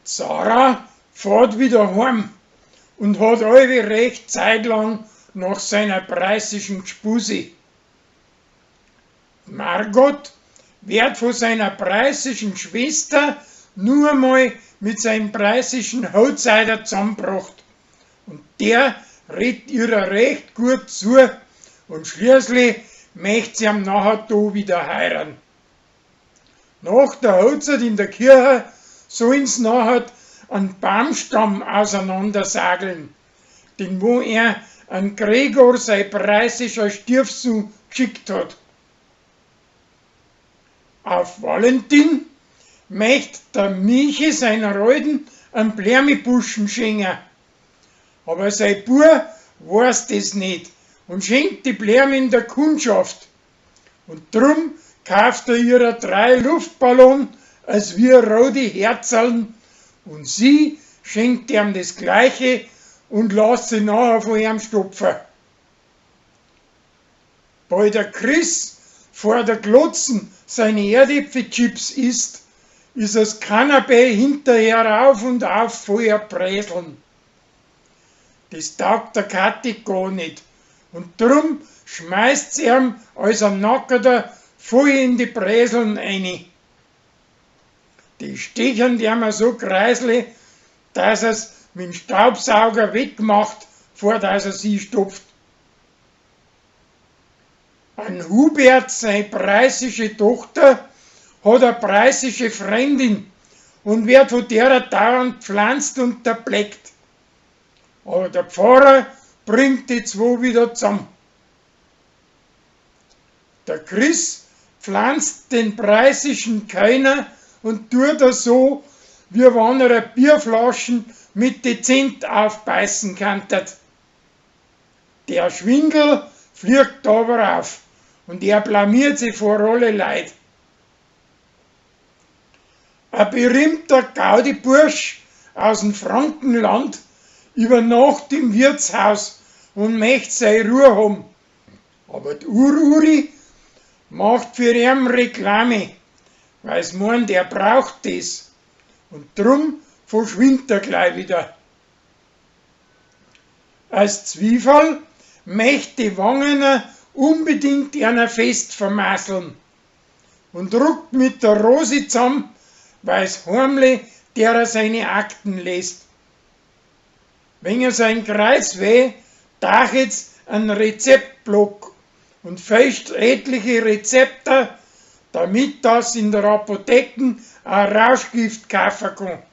Sarah fährt wieder heim und hat alle recht zeitlang nach seiner preußischen Gspusi. Margot wird von seiner preußischen Schwester nur mal mit seinem preußischen Outsider zusammengebracht und der redet ihr recht gut zu und schließlich möchte sie ihm nachher da wieder heiraten. Nach der Hochzeit in der Kirche sollen sie nachher einen Baumstamm auseinandersageln, den wo er an Gregor sein preußischer Stiefsohn geschickt hat. Auf Valentin möchte der Michi seiner Alten einen Blärmibuschen schenken, aber sein Bub weiß das nicht und schenkt die Blärme in der Kundschaft. Und drum kauft er ihrer 3 Luftballon als wie rote Herzaln und sie schenkt ihm das Gleiche und lässt sie nachher von ihm stopfen. Bei der Chris vor der Glotzen seine Erdäpfelchips isst, ist das Kanapee hinterher auf und auf voller Präseln. Das taugt der Kathi gar nicht und drum schmeißt sie ihm als ein Nackerter voll in die Präseln rein. Die stechen ihm so kreisli, dass er's mit dem Staubsauger wegmacht, vor dass er sie stopft. An Hubert, seine preußische Tochter, hat eine preußische Freundin und wird von derer dauernd gepflanzt und erbleckt. Aber der Pfarrer bringt die zwei wieder zusammen. Der Chris pflanzt den preußischen Keiner und tut er so, wie wenn er Bierflaschen mit dezent aufbeißen könnte. Der Schwindel fliegt aber auf und er blamiert sich vor alle Leute. Ein berühmter Gaudibursch aus dem Frankenland übernachtet im Wirtshaus und möchte seine Ruhe haben. Aber die Uri macht für ihn Reklame, weil sie meint, er braucht das. Und drum verschwindet er gleich wieder. Als Zwiefel möchte die Wangener unbedingt einer Fest vermasseln und ruckt mit der Rosi zusammen, weil's heimlich derer seine Akten lässt. Wenn er sein Kreis weh, tachet's einen Rezeptblock und fälscht etliche Rezepte, damit das in der Apotheke ein Rauschgift kaufen kann.